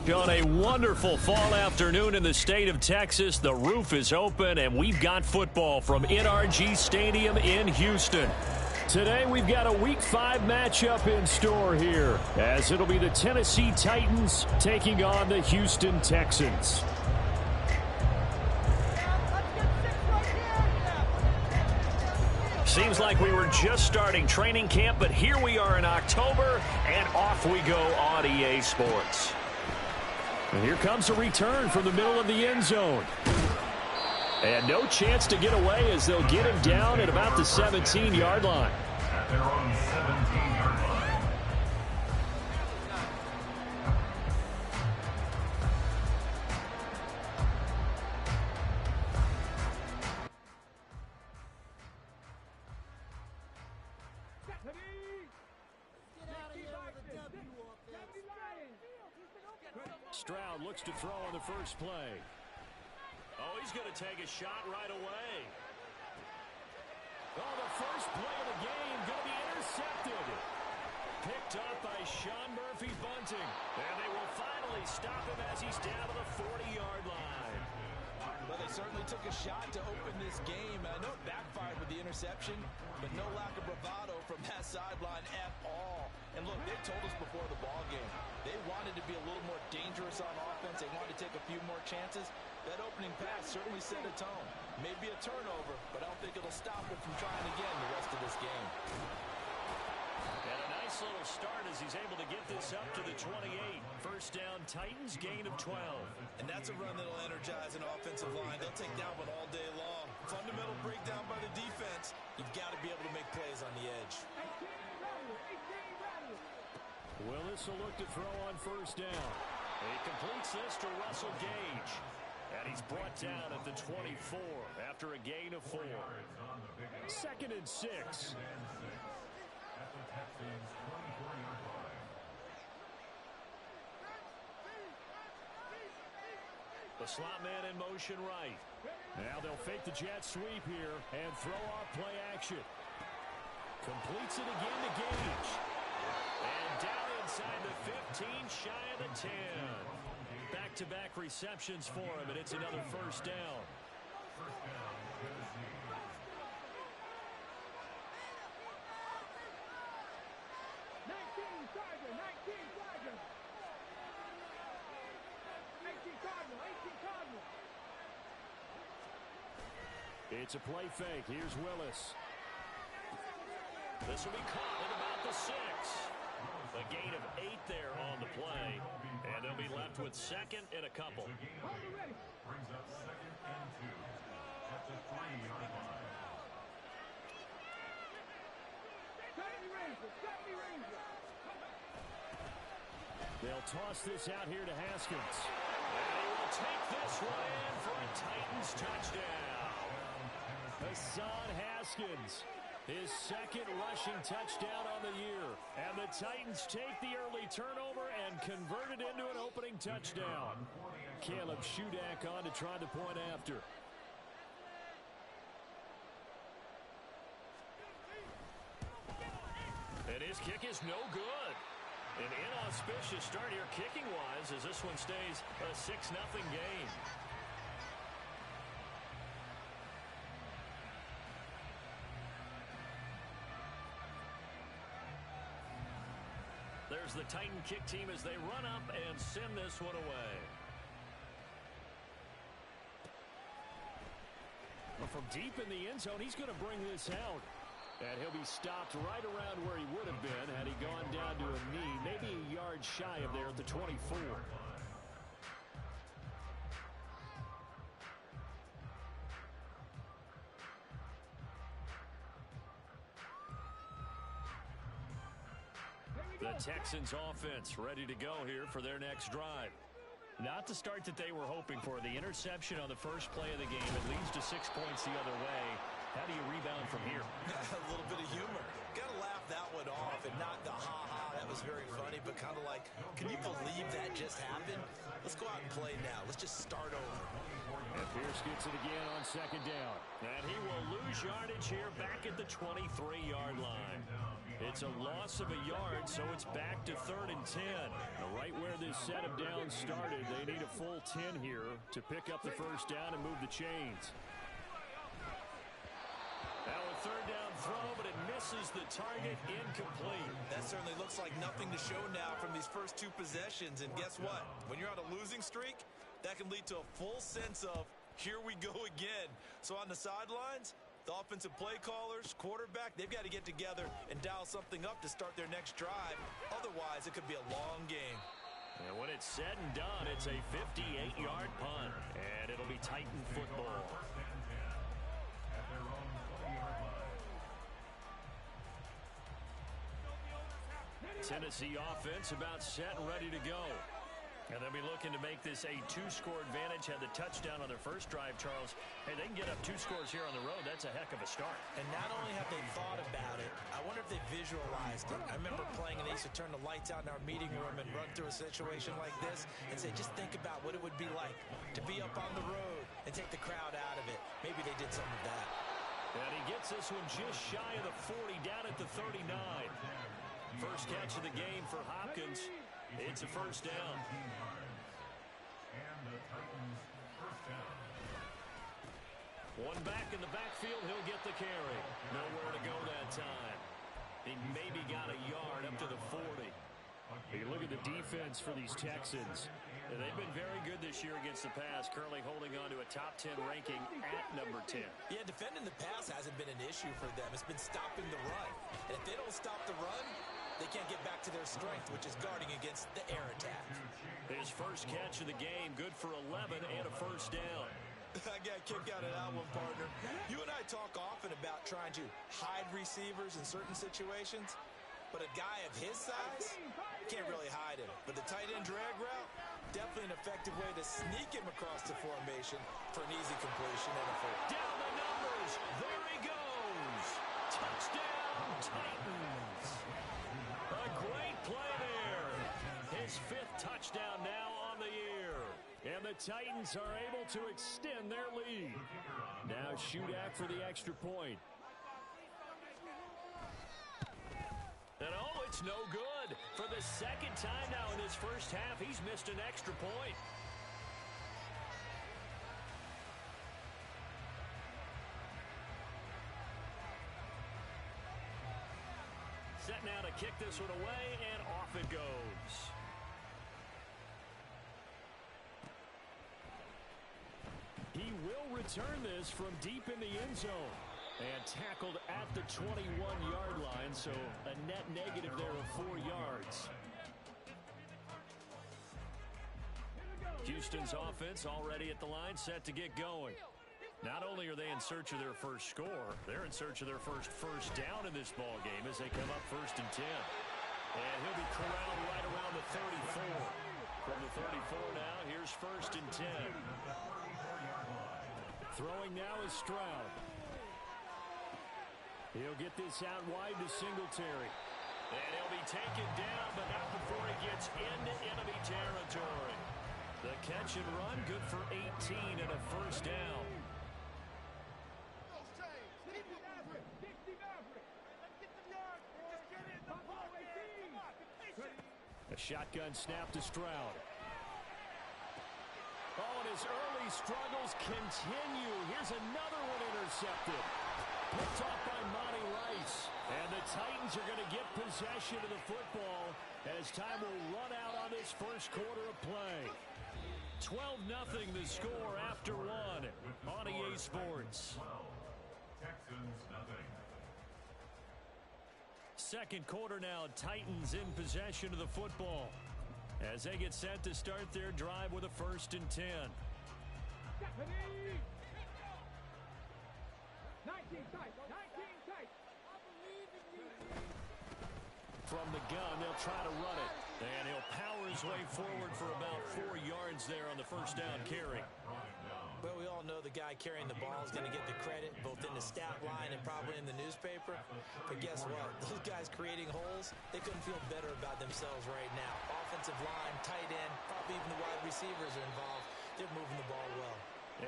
On a wonderful fall afternoon in the state of Texas, the roof is open, and we've got football from NRG Stadium in Houston. Today, we've got a Week 5 matchup in store here, as it'll be the Tennessee Titans taking on the Houston Texans. Seems like we were just starting training camp, but here we are in October, and off we go on EA Sports. And here comes a return from the middle of the end zone. And no chance to get away as they'll get him down at about the 17-yard line. At their own 17-yard line. Stroud looks to throw on the first play. Oh, he's going to take a shot right away. Oh, the first play of the game going to be intercepted. Picked up by Sean Murphy-Bunting. And they will finally stop him as he's down to the 40-yard line. Well, they certainly took a shot to open this game. I know it backfired with the interception, but no lack of bravado from that sideline at all. And look, they told us before the ball game, they wanted to be a little more dangerous on offense. They wanted to take a few more chances. That opening pass certainly set a tone. Maybe a turnover, but I don't think it'll stop them from trying again the rest of this game. And a nice little start as he's able to get this up to the 28. First down, Titans, gain of 12. And that's a run that'll energize an offensive line. They'll take that one all day long. Fundamental breakdown by the defense. You've got to be able to make plays on the edge. Willis will look to throw on first down. He completes this to Russell Gage. And he's brought down at the 24 after a gain of 4. Second and 6. The slot man in motion right. Now they'll fake the jet sweep here and throw off play action. Completes it again to Gage. And down inside the 15, shy of the 10. Back-to-back receptions for him, and it's another first down. It's a play fake. Here's Willis. This will be caught at about the 6. A gain of 8 there on the play. And they'll be left with second and a couple. Brings up second and 2 at the 3-yard line. They'll toss this out here to Haskins. And he will take this one in for a Titans touchdown. Hassan Haskins, his second rushing touchdown on the year. And the Titans take the early turnover and convert it into an opening touchdown. Caleb Shudak on to try the point after. And his kick is no good. An inauspicious start here kicking-wise as this one stays a 6-0 game. There's the Titan kick team as they run up and send this one away. Well, from deep in the end zone, he's going to bring this out. And he'll be stopped right around where he would have been had he gone down to a knee, maybe a yard shy of there at the 24. The Texans offense ready to go here for their next drive. Not the start that they were hoping for. The interception on the first play of the game. It leads to 6 points the other way. How do you rebound from here? A little bit of humor. Got to laugh that one off and not the ha-ha. That was very funny, but kind of like, can you believe that just happened? Let's go out and play now. Let's just start over. And Pierce gets it again on second down. And he will lose yardage here back at the 23-yard line. It's a loss of a yard, so it's back to 3rd and 10. Right where this set of downs started, they need a full 10 here to pick up the first down and move the chains. Now a 3rd down throw, but it misses the target, incomplete. That certainly looks like nothing to show now from these first 2 possessions. And guess what? When you're on a losing streak, that can lead to a full sense of, here we go again. So on the sidelines, the offensive play callers, quarterback, they've got to get together and dial something up to start their next drive. Otherwise, it could be a long game. And when it's said and done, it's a 58-yard punt. And it'll be Titan football. Tennessee offense about set and ready to go. And they'll be looking to make this a 2-score advantage. Had the touchdown on their first drive, Charles. Hey, they can get up 2 scores here on the road. That's a heck of a start. And not only have they thought about it, I wonder if they visualized it. I remember playing, and they used to turn the lights out in our meeting room and run through a situation like this and say, just think about what it would be like to be up on the road and take the crowd out of it. Maybe they did some of that. And he gets this one just shy of the 40, down at the 39. First catch of the game for Hopkins. It's a first down. And the Titans first down. One back in the backfield, he'll get the carry. Nowhere to go that time. He maybe got a yard up to the 40. You look at the defense for these Texans. They've been very good this year against the pass, currently holding on to a top 10 ranking at number 10. Yeah, defending the pass hasn't been an issue for them. It's been stopping the run. And if they don't stop the run, they can't get back to their strength, which is guarding against the air attack. His first catch of the game, good for 11 and a first down. I got a kick out of that one, partner. You and I talk often about trying to hide receivers in certain situations, but a guy of his size can't really hide him. But the tight end drag route, definitely an effective way to sneak him across the formation for an easy completion and a first. Down the numbers. There he goes. Touchdown, Titans. A great play there. His 5th touchdown now on the year. And the Titans are able to extend their lead. Now Shudak for the extra point. And oh, it's no good. For the 2nd time now in this first half, he's missed an extra point. Set now to kick this one away, and off it goes. He will return this from deep in the end zone. And tackled at the 21-yard line, so a net negative there of 4 yards. Houston's offense already at the line, set to get going. Not only are they in search of their first score, they're in search of their first down in this ball game as they come up 1st and 10. And he'll be corralled right around the 34. From the 34 now, here's 1st and 10. Throwing now is Stroud. He'll get this out wide to Singletary. And he'll be taken down, but not before he gets into enemy territory. The catch and run, good for 18 and a first down. A shotgun snap to Stroud. Oh, and his early struggles continue. Here's another one intercepted. Picked off by Monty Rice. And the Titans are going to get possession of the football as time will run out on this first quarter of play. 12-0 the score after 1 on EA Sports. Texans nothing. Second quarter now, Titans in possession of the football as they get set to start their drive with a 1st and 10. From the gun, they'll try to run it. And he'll power his way forward for about 4 yards there on the first down carry. But we all all know the guy carrying the ball is going to get the credit both in the stat line and probably in the newspaper. But guess what? Those guys creating holes, they couldn't feel better about themselves right now. Offensive line, tight end, probably even the wide receivers are involved. They're moving the ball well.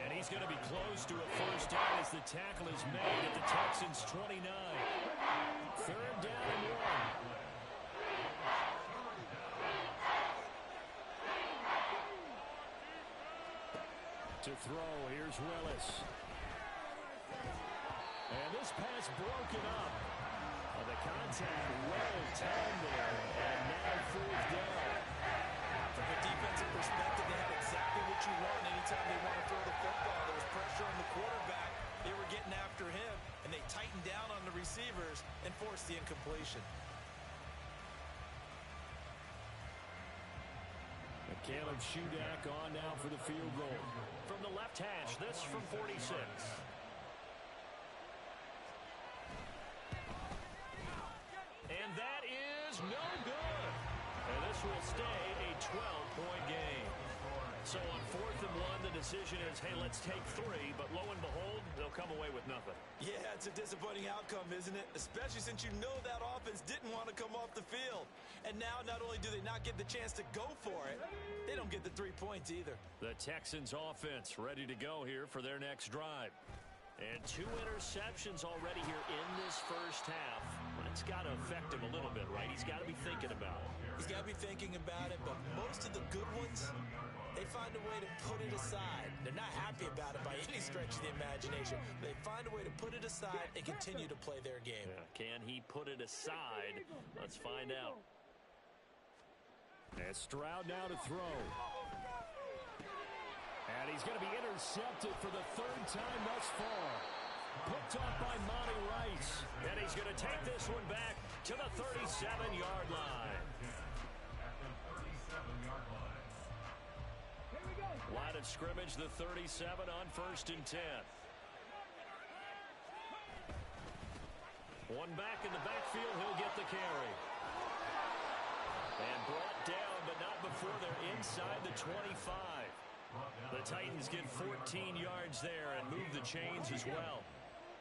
And he's going to be close to a first down as the tackle is made at the Texans' 29. Third down and 1. To throw, here's Willis. And this pass broken up. The contact well timed there, and now fourth down. From a defensive perspective, they have exactly what you want anytime they want to throw the football. There was pressure on the quarterback. They were getting after him, and they tightened down on the receivers and forced the incompletion. Caleb Shudak on now for the field goal. From the left hash, this from 46. And that is no good. And this will stay a 12-point game. So on 4th and 1, the decision is, hey, let's take 3. But lo and behold, they'll come away with nothing. Yeah, it's a disappointing outcome, isn't it? Especially since you know that offense didn't want to come off the field. And now not only do they not get the chance to go for it, they don't get the 3 points either. The Texans offense ready to go here for their next drive. And 2 interceptions already here in this first half. It's got to affect him a little bit, right? He's got to be thinking about it. He's got to be thinking about it, but most of the good ones, they find a way to put it aside. They're not happy about it by any stretch of the imagination. They find a way to put it aside and continue to play their game. Yeah, can he put it aside? Let's find out. And Stroud now to throw. And he's going to be intercepted for the 3rd time thus far. Picked off by Monty Rice. And he's going to take this one back to the 37-yard line. Line of scrimmage, the 37 on 1st and 10. One back in the backfield, he'll get the carry. And brought down, but not before they're inside the 25. The Titans get 14 yards there and move the chains as well.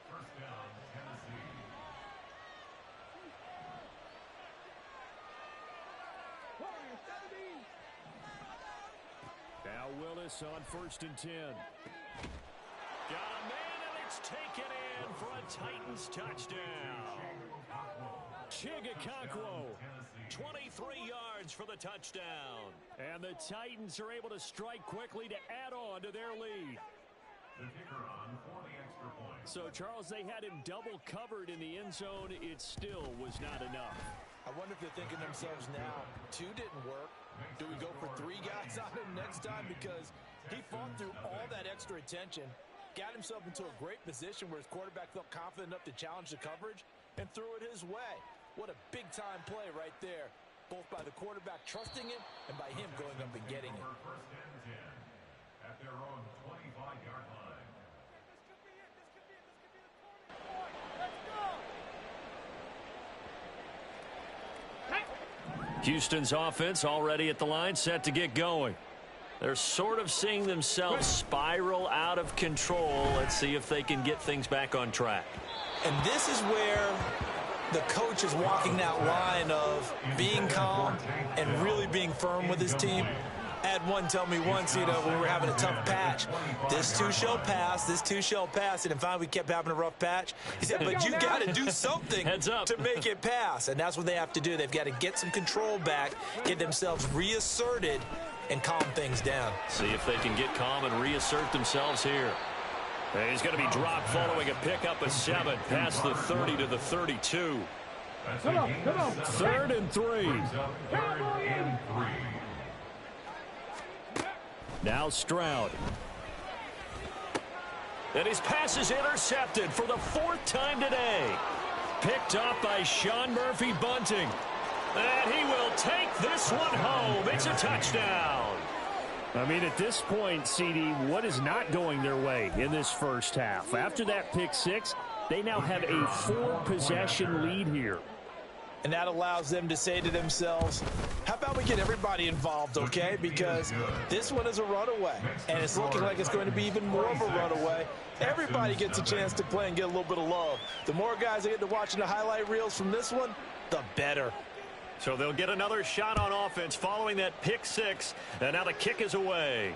First down, Tennessee. Now Willis on 1st and 10. Got a man, and it's taken in for a Titans touchdown. Chigakonkwo, 23 yards for the touchdown. And the Titans are able to strike quickly to add on to their lead. The kicker on for the extra point. So, Charles, they had him double covered in the end zone. It still was not enough. I wonder if they're thinking to themselves now, 2 didn't work. Do we go for 3 guys on him next time? Because he fought through all that extra attention, got himself into a great position where his quarterback felt confident enough to challenge the coverage and threw it his way. What a big-time play right there, both by the quarterback trusting him and by him going up and getting it. First and 10 at their own 25-yard line. Houston's offense already at the line, set to get going. They're sort of seeing themselves spiral out of control. Let's see if they can get things back on track. And this is where the coach is walking that line of being calm and really being firm with his team. I had one tell me once, when we were having a tough patch, this too shall pass, this too shall pass. And finally we kept having a rough patch. He said, but you got to do something to make it pass. And that's what they have to do. They've got to get some control back, get themselves reasserted, and calm things down. See if they can get calm and reassert themselves here. He's going to be dropped following a pickup of 7 past the 30 to the 32. Come on. 3rd and 3. Now Stroud. And his pass is intercepted for the 4th time today. Picked up by Sean Murphy-Bunting. And he will take this one home. It's a touchdown. I mean, at this point, CD, what is not going their way in this first half? After that pick 6, they now have a 4-possession lead here. And that allows them to say to themselves, how about we get everybody involved, okay? Because this one is a runaway, and it's looking like it's going to be even more of a runaway. Everybody gets a chance to play and get a little bit of love. The more guys that get to watching the highlight reels from this one, the better. So they'll get another shot on offense following that pick six, and now the kick is away.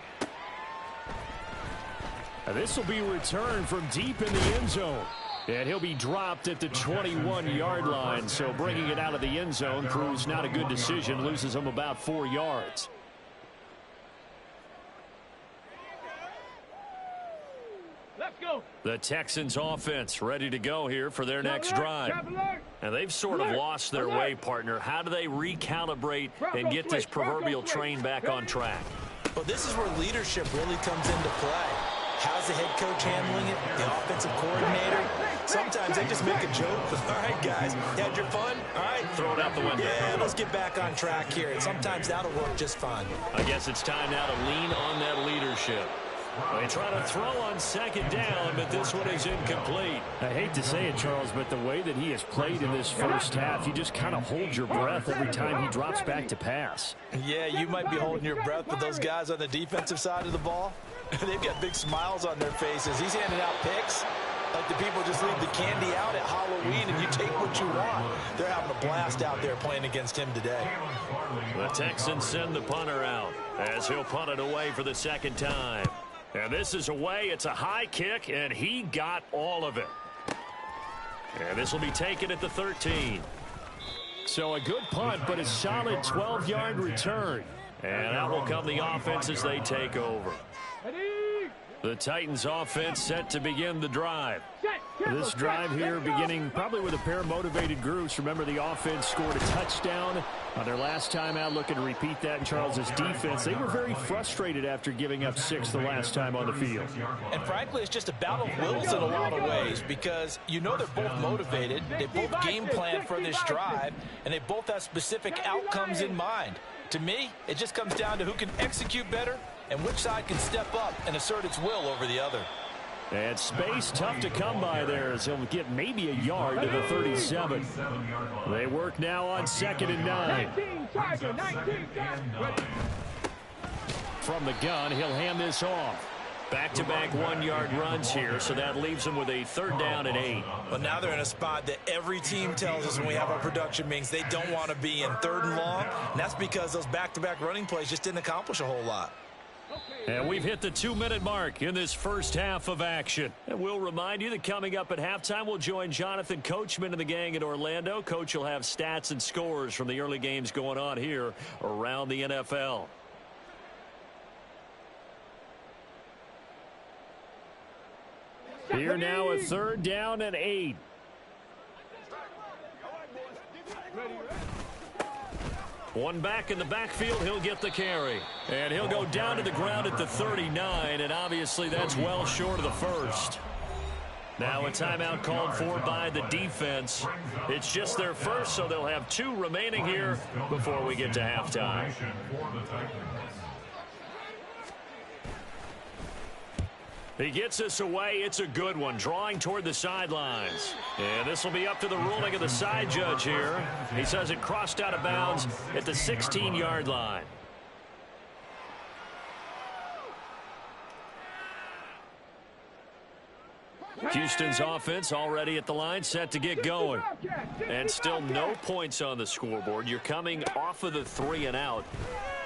This will be returned from deep in the end zone. And he'll be dropped at the 21-yard line. So bringing it out of the end zone proves not a good decision. Loses him about 4 yards. Let's go. The Texans offense ready to go here for their next drive. And they've sort of lost their way, partner. How do they recalibrate and get this proverbial train back on track? Well, this is where leadership really comes into play. How's the head coach handling it? The offensive coordinator? Sometimes they just make a joke. All right, guys, you had your fun? All right. Throw it out the window. Yeah, let's get back on track here. And sometimes that'll work just fine. I guess it's time now to lean on that leadership. They try to throw on second down, but this one is incomplete. I hate to say it, Charles, but the way that he has played in this first half, you just kind of hold your breath every time he drops back to pass. Yeah, you might be holding your breath, but those guys on the defensive side of the ball, they've got big smiles on their faces. He's handing out picks like the people just leave the candy out at Halloween and you take what you want. They're having a blast out there playing against him today. The Texans send the punter out as he'll punt it away for the second time. And this is away. It's a high kick, and he got all of it. And this will be taken at the 13. So a good punt, but a solid 12-yard return. And out will come the offense as they take over. The Titans offense set to begin the drive. This drive here beginning probably with a pair of motivated groups. Remember, the offense scored a touchdown on their last time out. Looking to repeat that in Charles's defense. They were very frustrated after giving up 6 the last time on the field. And frankly, it's just a battle of wills in a lot of ways because you know they're both motivated. They both game plan for this drive, and they both have specific outcomes in mind. To me, it just comes down to who can execute better and which side can step up and assert its will over the other. And space tough to come by there as he'll get maybe a yard to the 37. They work now on 2nd and 9. From the gun, he'll hand this off. Back-to-back 1-yard runs here, so that leaves them with a 3rd down and 8. Well, now they're in a spot that every team tells us when we have our production meetings they don't want to be in 3rd and long, and that's because those back-to-back running plays just didn't accomplish a whole lot. And we've hit the 2-minute mark in this first half of action. And we'll remind you that coming up at halftime, we'll join Jonathan Coachman and the gang in Orlando. Coach will have stats and scores from the early games going on here around the NFL. Here now a 3rd down and 8. One back in the backfield, he'll get the carry. And he'll go down to the ground at the 39, and obviously that's well short of the first. Now a timeout called for by the defense. It's just their first, so they'll have 2 remaining here before we get to halftime. He gets this away. It's a good one, drawing toward the sidelines. And this will be up to the ruling of the side judge here. He says it crossed out of bounds at the 16-yard line. Houston's offense already at the line, set to get going. And still no points on the scoreboard. You're coming off of the 3 and out.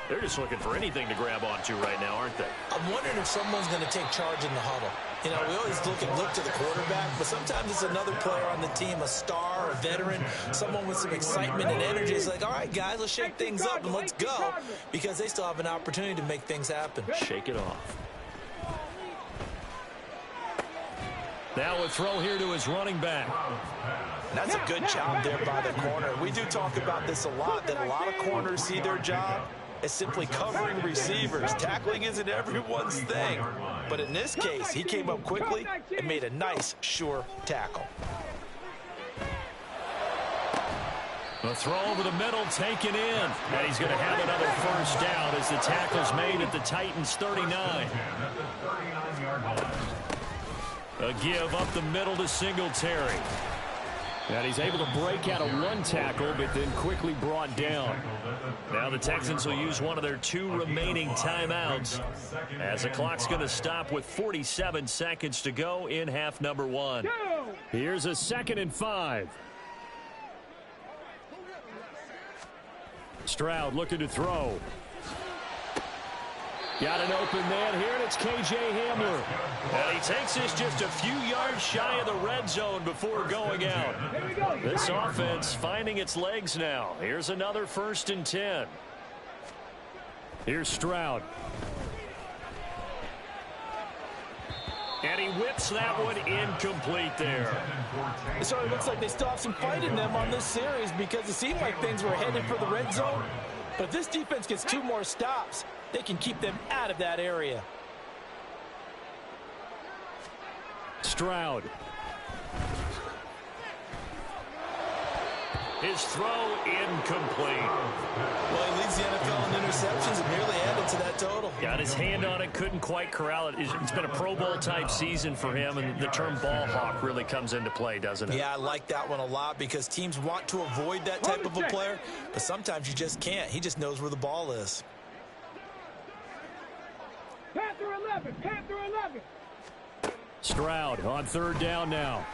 They're just looking for anything to grab onto right now, aren't they? I'm wondering if someone's going to take charge in the huddle. You know, we always look to the quarterback, but sometimes it's another player on the team, a star, a veteran, someone with some excitement and energy. It's like, all right, guys, let's shake things up and let's go, because they still have an opportunity to make things happen. Shake it off. Now a throw here to his running back. That's a good job there by the corner. We do talk about this a lot, that a lot of corners see their job as simply covering receivers. Tackling isn't everyone's thing. But in this case, he came up quickly and made a nice, sure tackle. A throw over the middle, taken in. And he's going to have another first down as the tackle's made at the Titans' 39. A give up the middle to Singletary. And he's able to break out of one tackle, but then quickly brought down. Now the Texans will use one of their 2 remaining timeouts, as the clock's going to stop with 47 seconds to go in half number 1. Here's a 2nd and 5. Stroud looking to throw. Got an open man here, and it's K.J. Hamler. And he takes this just a few yards shy of the red zone before going out. This offense finding its legs now. Here's another 1st and 10. Here's Stroud. And he whips that one incomplete there. So it looks like they still have some fight in them on this series, because it seemed like things were headed for the red zone. But if this defense gets 2 more stops, they can keep them out of that area. Stroud. His throw incomplete. Well, he leads the NFL in interceptions and nearly added to that total. Got his hand on it, couldn't quite corral it. It's been a Pro Bowl type season for him, and the term ball hawk really comes into play, doesn't it? Yeah, I like that one a lot, because teams want to avoid that type of a player, but sometimes you just can't. He just knows where the ball is. Panther 11, Panther 11. Stroud on 3rd down now.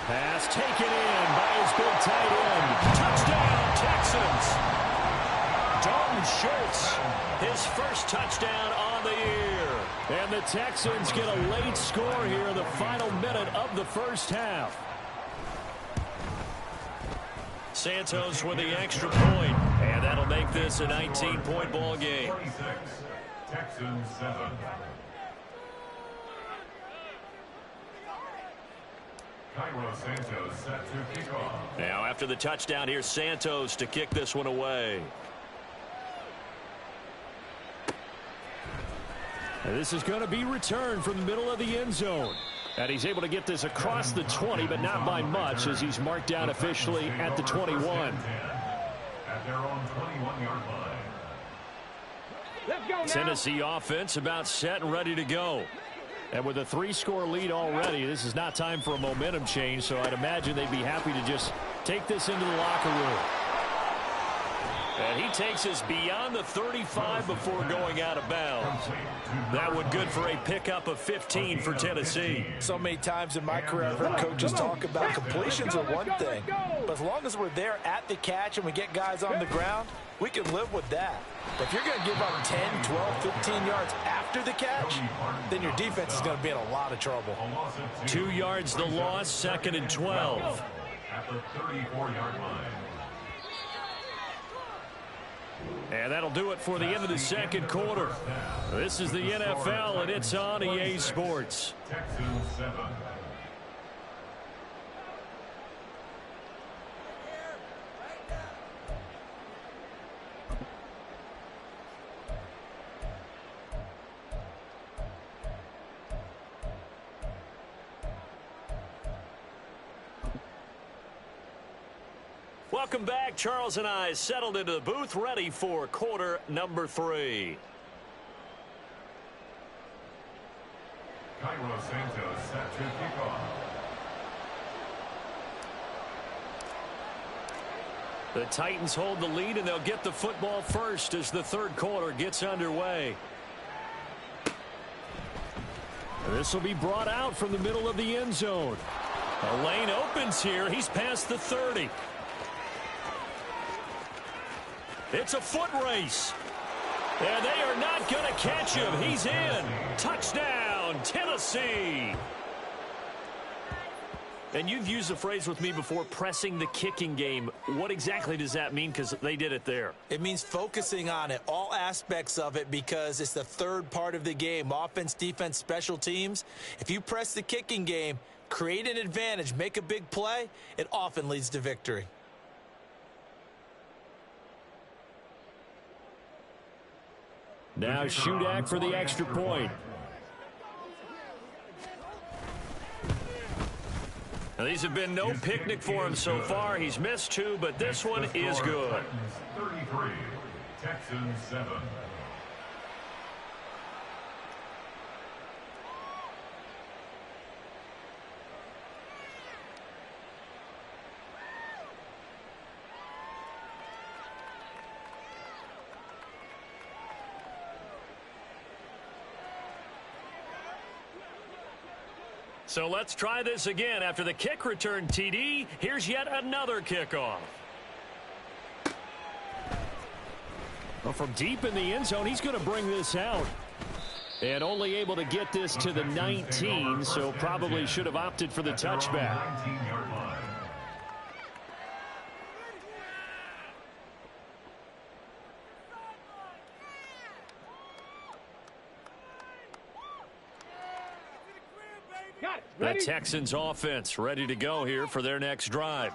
Pass taken in by his big tight end. Touchdown, Texans. Dalton Schultz, his first touchdown on the year. And the Texans get a late score here in the final minute of the first half. Santos with the extra point, and that'll make this a 19-point ball game. 46, Texans 7. Cairo Santos set to kick off. Now after the touchdown, here's Santos to kick this one away. And this is going to be returned from the middle of the end zone. And he's able to get this across the 20, but not by much, as he's marked down officially at the 21. At their own 21-yard line. Let's go now. Tennessee offense about set and ready to go. And with a 3-score lead already, this is not time for a momentum change, so I'd imagine they'd be happy to just take this into the locker room. And he takes us beyond the 35 before going out of bounds. That one good for a pickup of 15 for Tennessee. So many times in my career, I've heard coaches talk about completions are one thing, but as long as we're there at the catch and we get guys on the ground, we can live with that. But if you're going to give up 10, 12, 15 yards after the catch, then your defense is going to be in a lot of trouble. 2 yards the loss, 2nd and 12. At the 34-yard line. And that'll do it for the end of the 2nd quarter. This is the NFL, and it's on EA Sports. Texans 7. Welcome back. Charles and I settled into the booth, ready for quarter number 3. Cairo Santos set to kick off. The Titans hold the lead, and they'll get the football first as the 3rd quarter gets underway. And this will be brought out from the middle of the end zone. A lane opens here. He's past the 30. It's a foot race. And they are not going to catch him. He's in. Touchdown, Tennessee. And you've used the phrase with me before, pressing the kicking game. What exactly does that mean? Because they did it there. It means focusing on it, all aspects of it, because it's the 3rd part of the game. Offense, defense, special teams. If you press the kicking game, create an advantage, make a big play, it often leads to victory. Now Shudak for the extra point. Now, these have been no picnic for him so far. He's missed 2, but this one is good. 33, Texans 7. So let's try this again. After the kick return TD, here's yet another kickoff. Well, from deep in the end zone, he's going to bring this out. And only able to get this to the 19, so probably should have opted for the touchback. The Texans offense ready to go here for their next drive.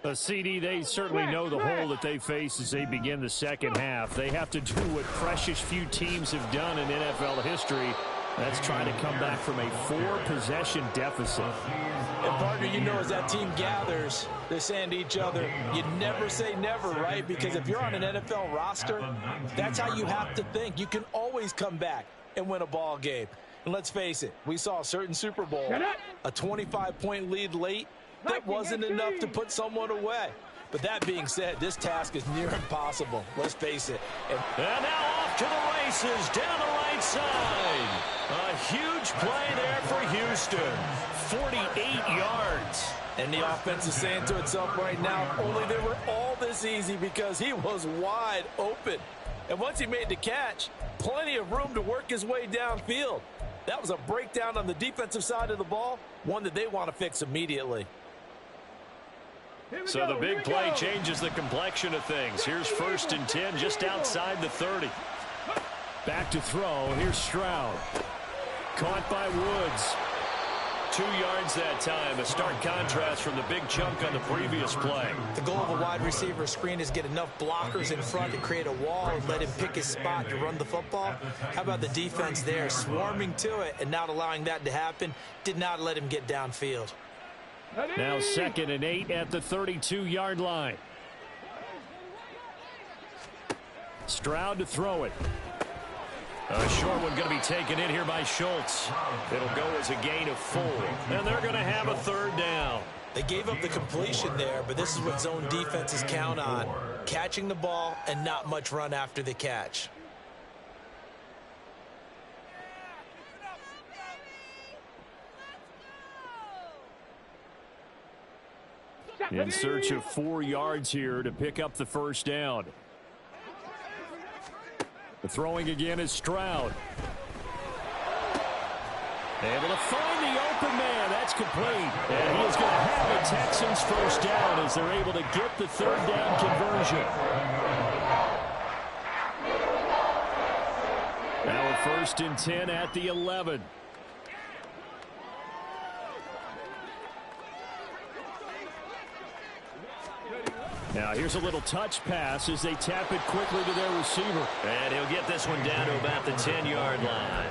A CD, they certainly know the hole that they face as they begin the second half. They have to do what precious few teams have done in NFL history. That's trying to come back from a 4-possession deficit. And partner, you know, as that team gathers, they're saying to each other, you never say never, right? Because if you're on an NFL roster, that's how you have to think. You can always come back and win a ball game. And let's face it, we saw a certain Super Bowl, a 25-point lead late. That wasn't enough to put someone away. But that being said, this task is near impossible. Let's face it. And now off to the races down the right side. A huge play there for Houston. 48 yards. And the offense is saying to itself right now, only they were all this easy because he was wide open. And once he made the catch, plenty of room to work his way downfield. That was a breakdown on the defensive side of the ball, one that they want to fix immediately. So the big play changes the complexion of things. Here's 1st and 10 just outside the 30. Back to throw. Here's Stroud. Caught by Woods. 2 yards that time. A stark contrast from the big chunk on the previous play. The goal of a wide receiver screen is get enough blockers in front to create a wall and let him pick his spot to run the football. How about the defense there, swarming to it and not allowing that to happen? Did not let him get downfield. Now 2nd and 8 at the 32-yard line. Stroud to throw it. A short one going to be taken in here by Schultz. It'll go as a gain of 4. And they're going to have a 3rd down. They gave up the completion there, but this is what zone defenses count on. Catching the ball and not much run after the catch. In search of 4 yards here to pick up the 1st down. The throwing again is Stroud. Able to find the open man. That's complete. And he is going to have the Texans 1st down as they're able to get the 3rd down conversion. Now a 1st and 10 at the 11. Now here's a little touch pass as they tap it quickly to their receiver. And he'll get this one down to about the 10-yard line.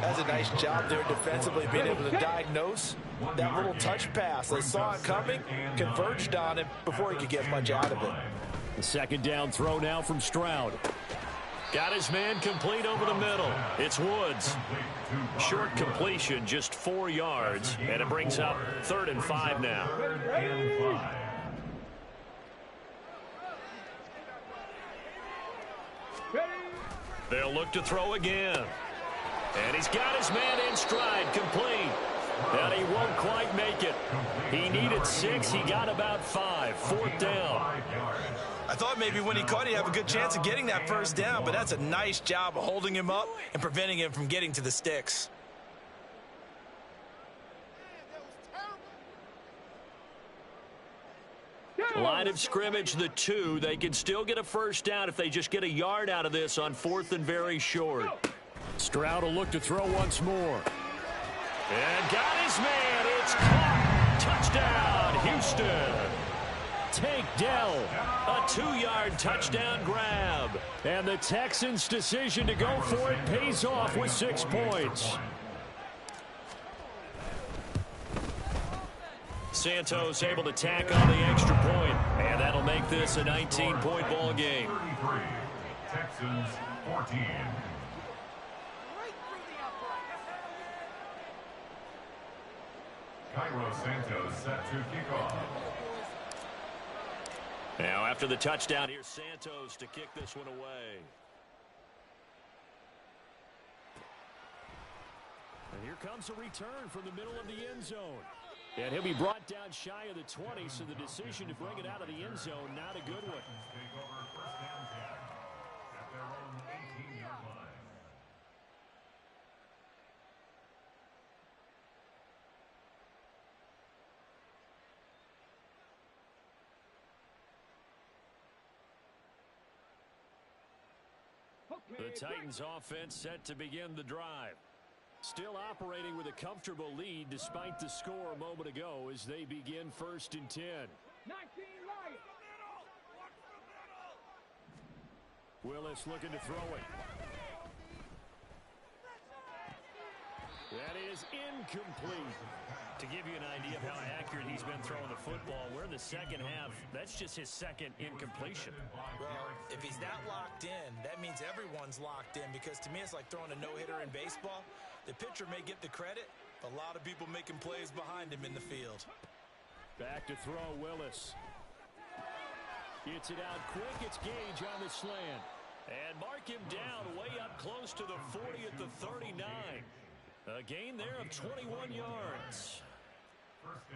That's a nice job there defensively, being able to diagnose that little touch pass. They saw it coming, converged on him before he could get much out of it. The 2nd down throw now from Stroud. Got his man complete over the middle. It's Woods. Short completion, just 4 yards, and it brings up 3rd and 5 now. They'll look to throw again. And he's got his man in stride, complete. And he won't quite make it. He needed 6. He got about 5. 4th down. I thought maybe when he caught, he'd have a good chance of getting that 1st down, but that's a nice job of holding him up and preventing him from getting to the sticks. Line of scrimmage, the 2. They can still get a 1st down if they just get a yard out of this on 4th and very short. Stroud will look to throw once more. And got his man. It's caught. Touchdown, Houston. Tank Dell. A 2-yard touchdown grab. And the Texans' decision to go for it pays off with 6 points. Santos able to tack on the extra point, and that'll make this a 19-point ball game. 33, Texans 14. Cairo Santos set to kick off. Now after the touchdown, here's Santos to kick this one away. here comes a return from the middle of the end zone. And he'll be brought down shy of the 20, so the decision to bring it out of the end zone, not a good one. Take over first down 10 at their own 18-yard line. The Titans offense set to begin the drive. Still operating with a comfortable lead despite the score a moment ago as they begin 1st and 10. 19 Lions. Willis looking to throw it. That is incomplete. To give you an idea of how accurate he's been throwing the football, we're in the second half. That's just his second incompletion. Well, if he's that locked in, that means everyone's locked in, because to me it's like throwing a no-hitter in baseball. The pitcher may get the credit, but a lot of people making plays behind him in the field. Back to throw, Willis. Gets it out quick. It's Gage on the slant. And mark him down way up close to the 40 at the 39. A gain there of 21 yards.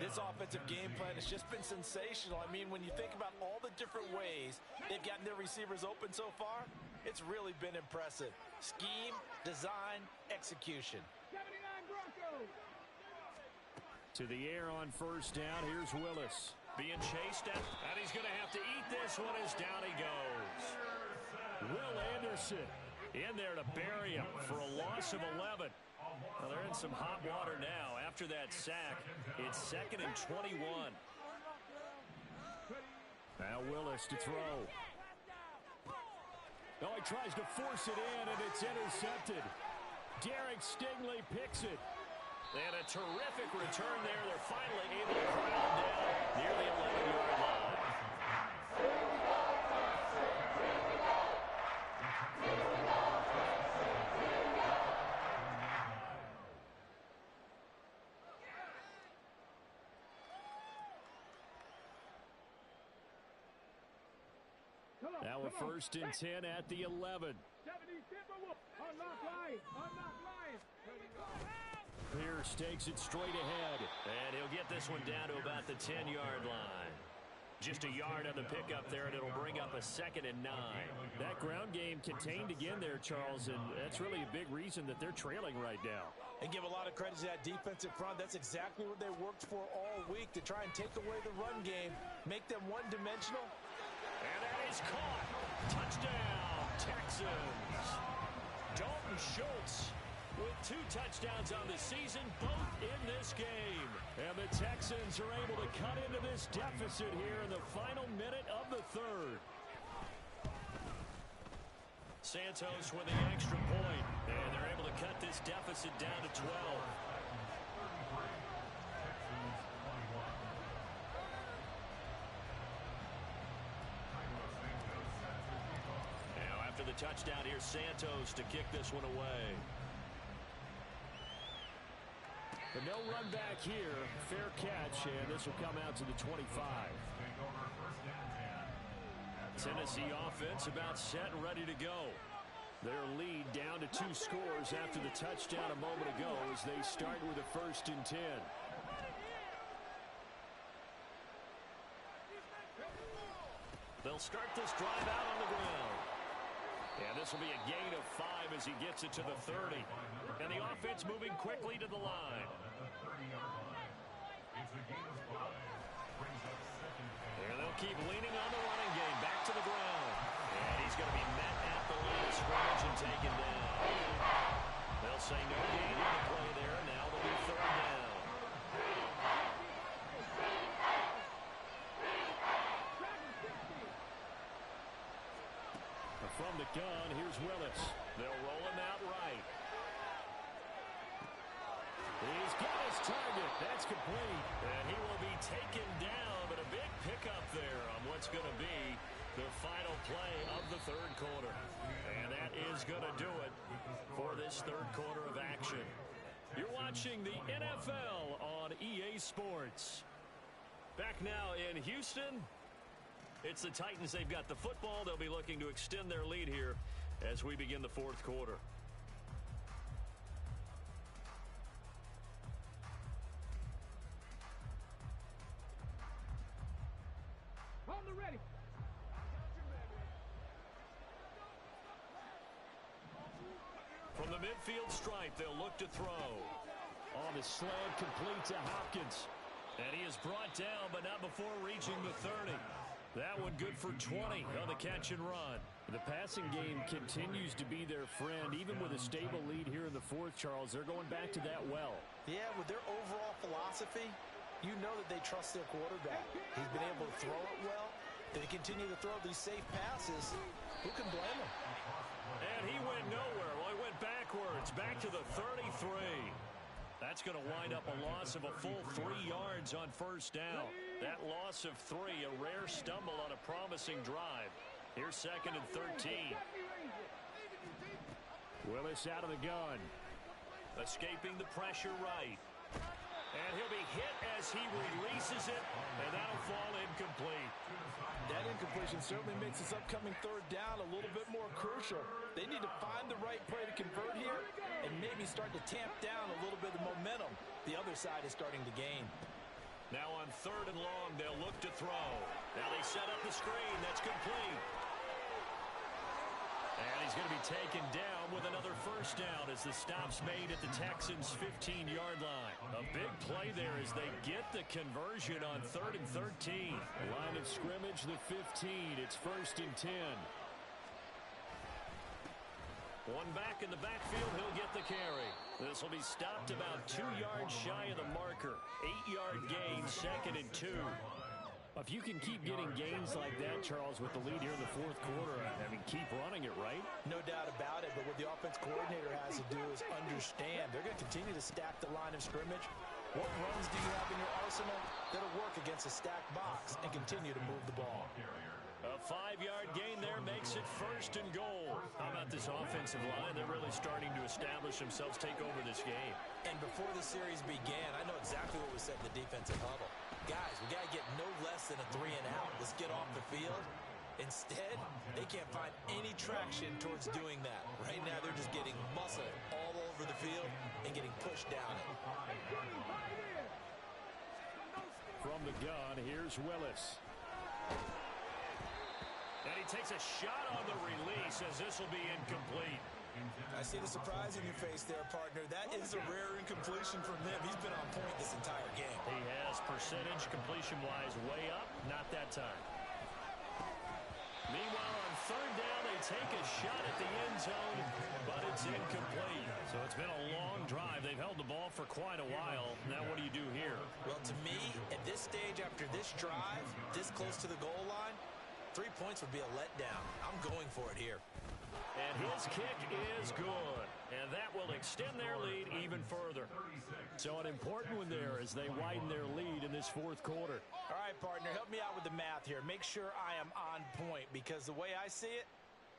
This offensive game plan has just been sensational. I mean, when you think about all the different ways they've gotten their receivers open so far, it's really been impressive. Scheme, design, execution. 79 Broncos. To the air on first down. Here's Willis. Being chased at, and he's going to have to eat this one as down he goes. Will Anderson in there to bury him for a loss of 11. Well, they're in some hot water now. After that sack, it's 2nd and 21. Now Willis to throw. Oh, he tries to force it in, and it's intercepted. Derek Stingley picks it. And a terrific return there. They're finally able to crowd down near the 11-yard line. Now a 1st and 10 at the 11. 70 Timberwolves. Unlock Lions. Unlock Lions. Pierce takes it straight ahead. And he'll get this one down to about the 10-yard line. Just a yard on the pickup there, and it'll bring up a 2nd and 9. That ground game contained again there, Charles, and that's really a big reason that they're trailing right now. And give a lot of credit to that defensive front. That's exactly what they worked for all week, to try and take away the run game, make them one-dimensional. And that is caught. Touchdown, Texans. Dalton Schultz with 2 touchdowns on the season, both in this game. And the Texans are able to cut into this deficit here in the final minute of the 3rd. Santos with the extra point, and they're able to cut this deficit down to 12. Now after the touchdown, here's Santos to kick this one away. But no run back here. Fair catch, and this will come out to the 25. Tennessee offense about set and ready to go. Their lead down to 2 scores after the touchdown a moment ago as they start with a 1st and 10. They'll start this drive out on the ground. And this will be a gain of 5 as he gets it to the 30. And the offense moving quickly to the line. There they'll keep leaning on the running game. Back to the ground. And he's going to be met at the line of scrimmage and taken down. They'll say no gain on the play there. Now they'll be 3rd down. From the gun, here's Willis. They'll roll him out right. He's got his target. That's complete. And he will be taken down, but a big pickup there on what's going to be the final play of the 3rd quarter. And that is going to do it for this 3rd quarter of action. You're watching the NFL on EA Sports. Back now in Houston. It's the Titans. They've got the football. They'll be looking to extend their lead here as we begin the 4th quarter. the midfield stripe, they'll look to throw. On the slant, complete to Hopkins. And he is brought down, but not before reaching the 30. That one good for 20 on the catch and run. The passing game continues to be their friend. Even with a stable lead here in the fourth, Charles, they're going back to that well. Yeah, with their overall philosophy, you know that they trust their quarterback. He's been able to throw it well. They continue to throw these safe passes. Who can blame him? And he went nowhere. Well, he went backwards, back to the 33. That's going to wind up a loss of a full 3 yards on first down. That loss of 3, a rare stumble on a promising drive. Here's 2nd and 13. Willis out of the gun. Escaping the pressure right. And he'll be hit as he releases it, and that'll fall incomplete. That incompletion certainly makes this upcoming third down a little bit more crucial. They need to find the right play to convert here and maybe start to tamp down a little bit of momentum the other side is starting to gain. Now on 3rd and long, they'll look to throw. Now they set up the screen. That's complete. And he's going to be taken down with another first down as the stop's made at the Texans' 15-yard line. A big play there as they get the conversion on 3rd and 13. Line of scrimmage, the 15. It's 1st and 10. One back in the backfield, he'll get the carry. This will be stopped about 2 yards shy of the marker. 8-yard gain, 2nd and 2. If you can keep getting gains like that, Charles, with the lead here in the fourth quarter, I mean, keep running it, right? No doubt about it, but what the offense coordinator has to do is understand they're going to continue to stack the line of scrimmage. What runs do you have in your arsenal that'll work against a stacked box and continue to move the ball? A 5-yard gain there makes it 1st and goal. How about this offensive line? They're really starting to establish themselves, take over this game. And before the series began, I know exactly what was said in the defensive huddle. Guys, we got to get no less than a 3 and out. Let's get off the field. Instead, they can't find any traction towards doing that. Right now, they're just getting muscle all over the field and getting pushed down it. From the gun, here's Willis. And he takes a shot on the release as this will be incomplete. I see the surprise in your face there, partner. That is a rare incompletion from him. He's been on point this entire game. He has percentage completion-wise way up. Not that time. Meanwhile, on 3rd down, they take a shot at the end zone, but it's incomplete. So it's been a long drive. They've held the ball for quite a while. Now what do you do here? Well, to me, at this stage, after this drive, this close to the goal line, 3 points would be a letdown. I'm going for it here. And his kick is good. And that will extend their lead even further. So an important one there as they widen their lead in this fourth quarter. All right, partner, help me out with the math here. Make sure I am on point because the way I see it,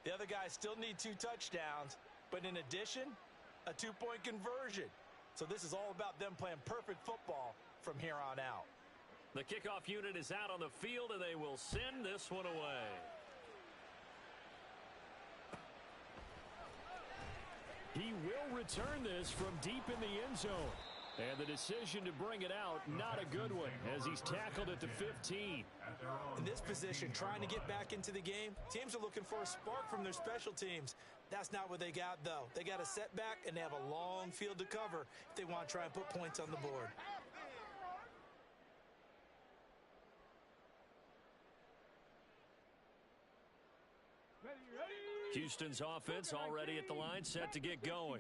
the other guys still need 2 touchdowns. But in addition, a 2-point conversion. So this is all about them playing perfect football from here on out. The kickoff unit is out on the field, and they will send this one away. He will return this from deep in the end zone. And the decision to bring it out, not a good one, as he's tackled at the 15. In this position, trying to get back into the game, teams are looking for a spark from their special teams. That's not what they got, though. They got a setback, and they have a long field to cover if they want to try and put points on the board. Houston's offense already at the line, set to get going.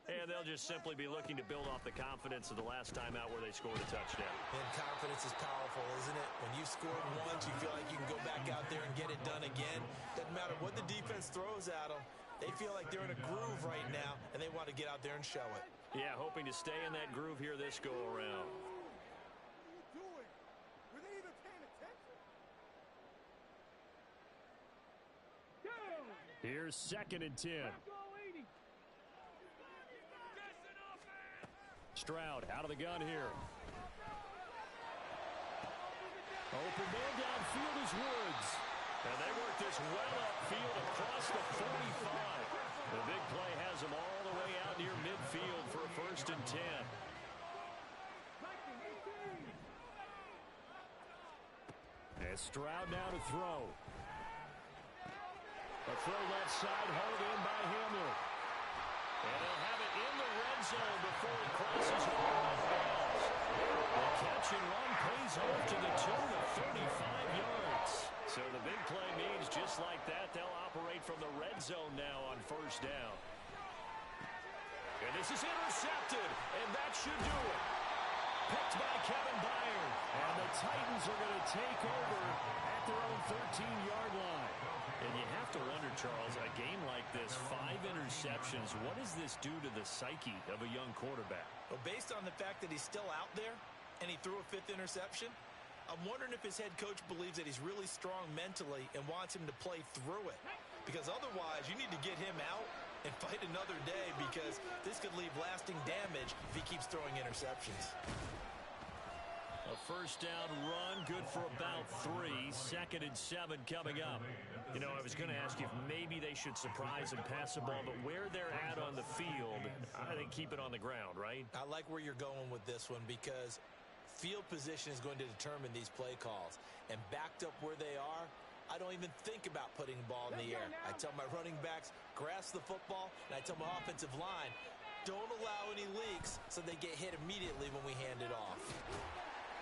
And they'll just simply be looking to build off the confidence of the last time out where they scored a touchdown. And confidence is powerful, isn't it? When you scored once, you feel like you can go back out there and get it done again. Doesn't matter what the defense throws at them. They feel like they're in a groove right now, and they want to get out there and show it. Yeah, hoping to stay in that groove here this go-around. Here's 2nd and 10. Stroud out of the gun here. Open man downfield is Woods. And they work this well upfield across the 45. The big play has them all the way out near midfield for a 1st and 10. And Stroud now to throw. A throw left side, hauled in by Hamler. And they'll have it in the red zone before it crosses over out of bounds. The catch and run pays off to the tune of 35 yards. So the big play means just like that, they'll operate from the red zone now on first down. And this is intercepted, and that should do it. Picked by Kevin Byard. And the Titans are going to take over at their own 13-yard line. And you have to wonder, Charles, a game like this, 5 interceptions, what does this do to the psyche of a young quarterback? Well, based on the fact that he's still out there and he threw a 5th interception, I'm wondering if his head coach believes that he's really strong mentally and wants him to play through it. Because otherwise, you need to get him out and fight another day, because this could leave lasting damage if he keeps throwing interceptions. A first down run, good for about 3. 2nd and 7 coming up. You know, I was going to ask you if maybe they should surprise and pass the ball, but where they're at on the field, I think keep it on the ground, right? I like where you're going with this one, because field position is going to determine these play calls. And backed up where they are, I don't even think about putting the ball in the air. I tell my running backs, grasp the football, and I tell my offensive line, don't allow any leaks so they get hit immediately when we hand it off.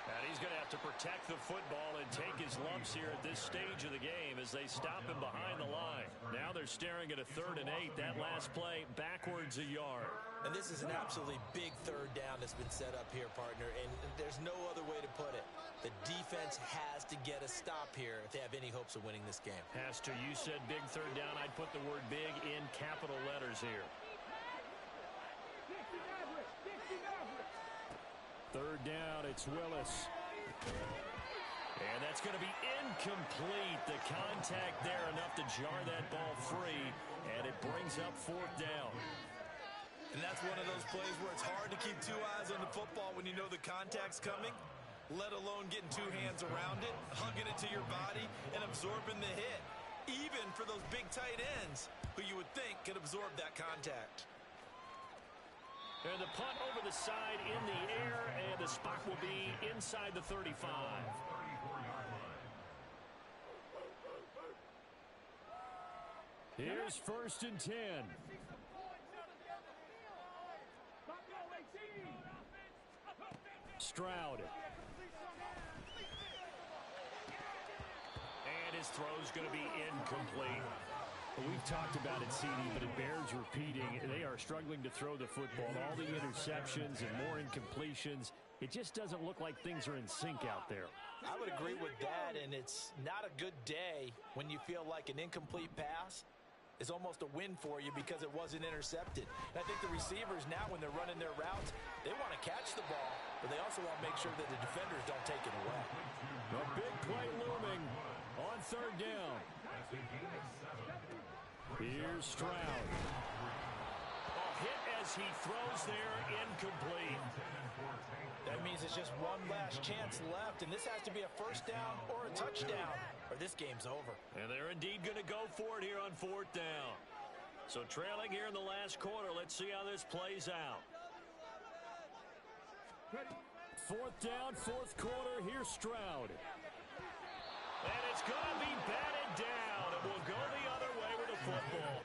And he's going to have to protect the football and take his lumps here at this stage of the game as they stop him behind the line. Now they're staring at a 3rd and 8. That last play backwards a yard. And this is an absolutely big 3rd down that's been set up here, partner, and there's no other way to put it. The defense has to get a stop here if they have any hopes of winning this game. Has to. You said big 3rd down. I'd put the word big in capital letters here. 3rd down, it's Willis. And that's going to be incomplete. The contact there enough to jar that ball free, and it brings up 4th down. And that's one of those plays where it's hard to keep 2 eyes on the football when you know the contact's coming, let alone getting 2 hands around it, hugging it to your body, and absorbing the hit, even for those big tight ends who you would think could absorb that contact. And the punt over the side in the air, and the spot will be inside the 35. Here's 1st and 10. Stroud. And his throw's going to be incomplete. We've talked about it, CD, but it bears repeating. They are struggling to throw the football. All the interceptions and more incompletions. It just doesn't look like things are in sync out there. I would agree with that, and it's not a good day when you feel like an incomplete pass is almost a win for you because it wasn't intercepted. And I think the receivers now, when they're running their routes, they want to catch the ball, but they also want to make sure that the defenders don't take it away. A big play looming on 3rd down. Here's Stroud. Hit as he throws there, incomplete. That means it's just one last chance left, and this has to be a 1st down or a touchdown, or this game's over. And they're indeed going to go for it here on 4th down. So trailing here in the last quarter, let's see how this plays out. 4th down, 4th quarter, here's Stroud. And it's going to be batted down, and we'll go the other way with the football.